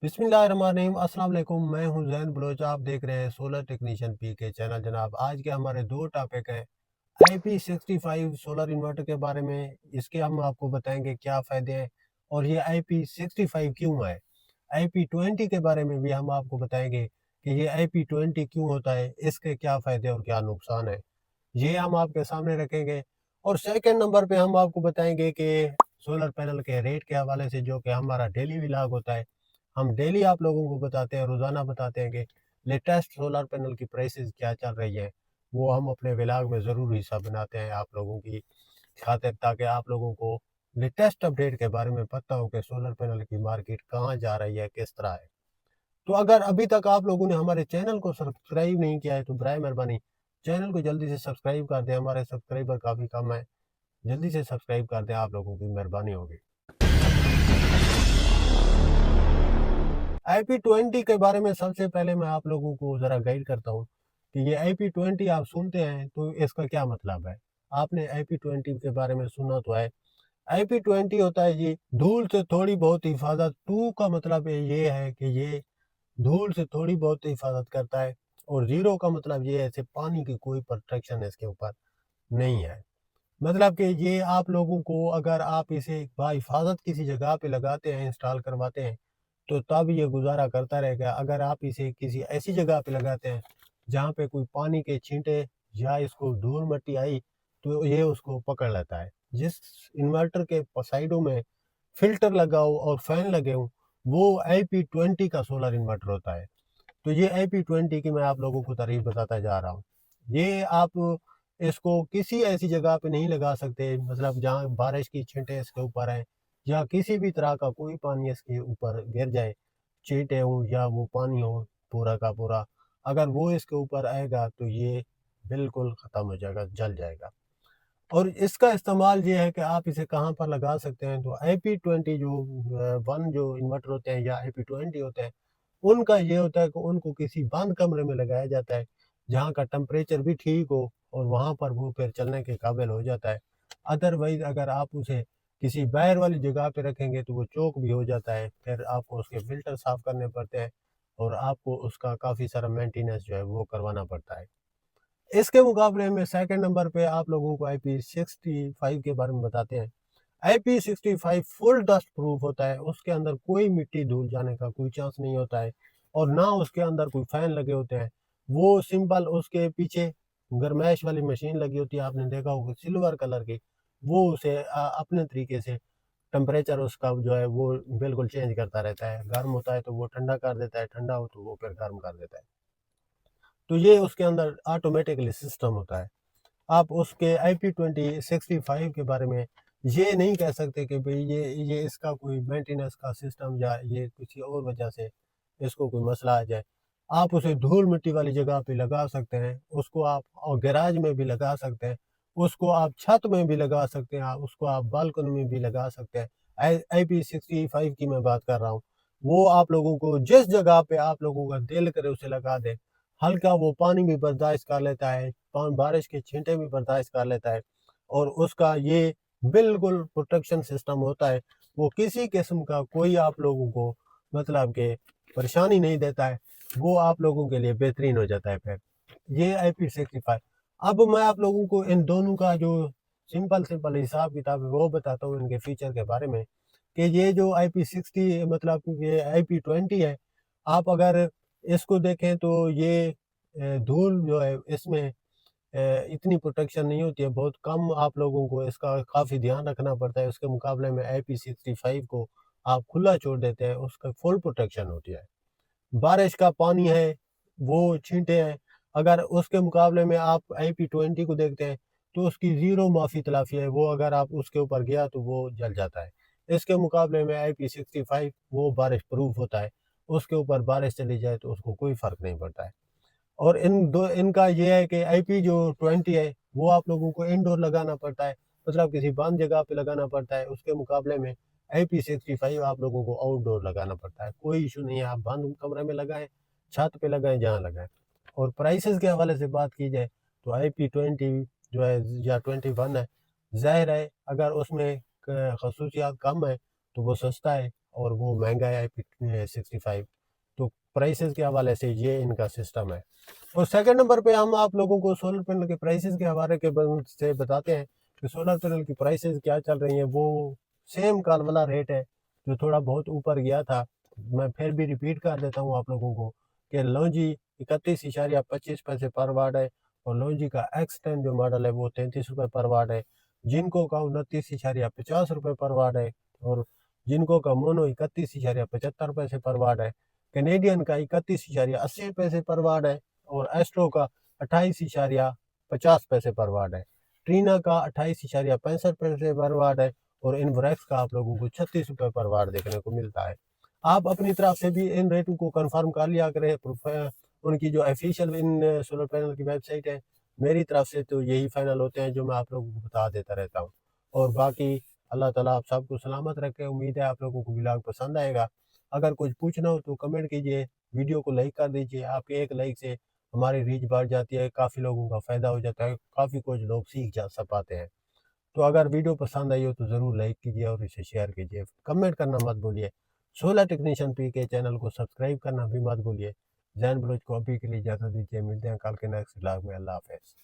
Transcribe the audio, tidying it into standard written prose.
बिस्मिल्लाहिर्रहमानिर्रहीम, अस्सलाम वालेकुम। मैं हूं जैन बलोच। आप देख रहे हैं सोलर टेक्नीशियन पी के चैनल। जनाब, आज के हमारे दो टॉपिक हैं। IP65 सोलर इन्वर्टर के बारे में, इसके हम आपको बताएंगे क्या फ़ायदे हैं और ये IP65 क्यों है। IP20 के बारे में भी हम आपको बताएंगे कि ये IP20 क्यों होता है, इसके क्या फ़ायदे और क्या नुकसान है, ये हम आपके सामने रखेंगे। और सेकंड नंबर पे हम आपको बताएंगे कि सोलर पैनल के रेट के हवाले से, जो कि हमारा डेली व्लॉग होता है, हम डेली आप लोगों को बताते हैं, रोज़ाना बताते हैं कि लेटेस्ट सोलर पैनल की प्राइसेस क्या चल रही है। वो हम अपने व्लॉग में ज़रूर हिस्सा बनाते हैं आप लोगों की खातिर, ताकि आप लोगों को लेटेस्ट अपडेट के बारे में पता हो कि सोलर पैनल की मार्केट कहाँ जा रही है, किस तरह है। तो अगर अभी तक आप लोगों ने हमारे चैनल को सब्सक्राइब नहीं किया है तो बराए मेहरबानी चैनल को जल्दी से सब्सक्राइब कर दें। हमारे सब्सक्राइबर काफ़ी कम है, जल्दी से सब्सक्राइब कर दें, आप लोगों की मेहरबानी होगी। IP20 के बारे में सबसे पहले मैं आप लोगों को ज़रा गाइड करता हूँ कि ये IP20 आप सुनते हैं तो इसका क्या मतलब है। आपने IP20 के बारे में सुना तो है। IP20 होता है जी धूल से थोड़ी बहुत हिफाजत। टू का मतलब ये है कि ये धूल से थोड़ी बहुत हिफाजत करता है, और जीरो का मतलब ये है कि पानी की कोई प्रोटेक्शन इसके ऊपर नहीं है। मतलब कि ये आप लोगों को, अगर आप इसे बाहिफाजत किसी जगह पे लगाते हैं, इंस्टॉल करवाते हैं, तो तब ये गुजारा करता रहेगा। अगर आप इसे किसी ऐसी जगह पे लगाते हैं जहाँ पे कोई पानी के छींटे या इसको धूल मिट्टी आई, तो ये उसको पकड़ लेता है। जिस इन्वर्टर के साइडों में फिल्टर लगा हो और फैन लगे हों, वो IP20 का सोलर इन्वर्टर होता है। तो ये IP20 की मैं आप लोगों को तारीफ बताता जा रहा हूँ। ये आप इसको किसी ऐसी जगह पे नहीं लगा सकते, मतलब जहाँ बारिश की छींटे इसके ऊपर हैं या किसी भी तरह का कोई पानी इसके ऊपर गिर जाए, छींटे हों या वो पानी हो पूरा का पूरा, अगर वो इसके ऊपर आएगा तो ये बिल्कुल ख़त्म हो जाएगा, जल जाएगा। और इसका इस्तेमाल ये है कि आप इसे कहाँ पर लगा सकते हैं, तो IP20 जो वन जो इन्वर्टर होते हैं या IP20 होते हैं, उनका ये होता है कि उनको किसी बंद कमरे में लगाया जाता है, जहाँ का टेम्परेचर भी ठीक हो, और वहाँ पर वो फिर चलने के काबिल हो जाता है। अदरवाइज़ अगर आप उसे किसी बाहर वाली जगह पे रखेंगे तो वो चोक भी हो जाता है, फिर आपको उसके फ़िल्टर साफ़ करने पड़ते हैं और आपको उसका काफ़ी सारा मेंटेनेंस जो है वो करवाना पड़ता है। इसके मुकाबले में सेकंड नंबर पे आप लोगों को IP65 के बारे में बताते हैं। IP65 फुल डस्ट प्रूफ होता है, उसके अंदर कोई मिट्टी धूल जाने का कोई चांस नहीं होता है, और ना उसके अंदर कोई फैन लगे होते हैं। वो सिंपल उसके पीछे गरमाइश वाली मशीन लगी होती है, आपने देखा होगा सिल्वर कलर की। वो उसे अपने तरीके से टेम्परेचर उसका जो है वो बिल्कुल चेंज करता रहता है। गर्म होता है तो वो ठंडा कर देता है, ठंडा हो तो वो फिर गर्म कर देता है। तो ये उसके अंदर ऑटोमेटिकली सिस्टम होता है। आप उसके IP2065 के बारे में ये नहीं कह सकते कि भई ये इसका कोई मेंटेनेंस का सिस्टम या ये किसी और वजह से इसको कोई मसला आ जाए। आप उसे धूल-मिट्टी वाली जगह पे लगा सकते हैं, उसको आप गैराज में भी लगा सकते हैं, उसको आप छत में भी लगा सकते हैं, उसको आप बालकनी में भी लगा सकते हैं। IP65 की मैं बात कर रहा हूँ। वो आप लोगों को जिस जगह पे आप लोगों का दिल करे उसे लगा दें। हल्का वो पानी भी बर्दाश्त कर लेता है, बारिश के छींटे भी बर्दाश्त कर लेता है, और उसका ये बिल्कुल प्रोटेक्शन सिस्टम होता है। वो किसी किस्म का कोई आप लोगों को मतलब कि परेशानी नहीं देता है। वो आप लोगों के लिए बेहतरीन हो जाता है फिर। ये IP65। अब मैं आप लोगों को इन दोनों का जो सिंपल हिसाब किताब है वो बताता हूँ इनके फीचर के बारे में, कि ये जो IP60 मतलब ये IP20 है, आप अगर इसको देखें तो ये धूल जो है इसमें इतनी प्रोटेक्शन नहीं होती है, बहुत कम आप लोगों को इसका काफ़ी ध्यान रखना पड़ता है। उसके मुकाबले में IP65 को आप खुला छोड़ देते हैं, उसका फुल प्रोटेक्शन होती है। बारिश का पानी है, वो छींटे हैं, अगर उसके मुकाबले में आप IP20 को देखते हैं, तो उसकी ज़ीरो माफ़ी तलाफ़ी है, वो अगर आप उसके ऊपर गया तो वो जल जाता है। इसके मुकाबले में IP65 वो बारिश प्रूफ होता है, उसके ऊपर बारिश चली जाए तो उसको कोई फ़र्क नहीं पड़ता है। और इनका ये है कि IP जो 20 है, वो आप लोगों को इंडोर लगाना पड़ता है, मतलब किसी बंद जगह पे लगाना पड़ता है। उसके मुकाबले में IP65 आप लोगों को आउटडोर लगाना पड़ता है। कोई इश्यू नहीं है, आप बंद कमरे में लगाएँ, छत पे लगाएँ, जहाँ लगाएँ। और प्राइसेज़ के हवाले से बात की जाए तो IP20 जो है या 21 है, ज़ाहिर है अगर उसमें क खसूसियात कम है तो वो सस्ता है। और वो महंगा है IP65। तो प्राइसेस के हवाले से ये इनका सिस्टम है। और सेकंड नंबर पे हम आप लोगों को सोलर पैनल के प्राइसेस के हवाले से बताते हैं कि सोलर पैनल की प्राइसेस क्या चल रही हैं। वो सेम कल वाला रेट है जो थोड़ा बहुत ऊपर गया था। मैं फिर भी रिपीट कर देता हूँ आप लोगों को कि लॉन्जी 31.25 पर वाट है और लॉन्जी का X10 जो मॉडल है वो 33 रुपये पर वाट है। जिनको का 29.50 रुपये पर वाट है और जिनको का मोनो 31.75 पैसे पर वाट है। कैनेडियन का 31.80 पैसे पर वाट है और एस्ट्रो का 28.50 पैसे पर वाट है। ट्रीना का 28.65 पैसे पर वाट है और इनवरेक्स का आप लोगों को 36 रुपये पर वाट देखने को मिलता है। आप अपनी तरफ से भी इन रेटों को कंफर्म कर लिया करें। उनकी जो ऑफिशियल इन सोलर पैनल की वेबसाइट है, मेरी तरफ से तो यही फाइनल होते हैं जो मैं आप लोगों को बता देता रहता हूँ। और बाकी अल्लाह ताला आप सबको सलामत रखे। उम्मीद है आप लोगों को व्लॉग पसंद आएगा। अगर कुछ पूछना हो तो कमेंट कीजिए, वीडियो को लाइक कर दीजिए। आपके एक लाइक से हमारी रीच बढ़ जाती है, काफ़ी लोगों का फ़ायदा हो जाता है, काफ़ी कुछ लोग सीख जा सब पाते हैं। तो अगर वीडियो पसंद आई हो तो ज़रूर लाइक कीजिए और इसे शेयर कीजिए, कमेंट करना मत भूलिए। सोलर टेक्नीशियन पी के चैनल को सब्सक्राइब करना भी मत भूलिए। जैन बलोच को अभी के लिए इजाज़त दीजिए। मिलते हैं कल के नेक्स्ट व्लॉग में। अल्लाह हाफ़िज़।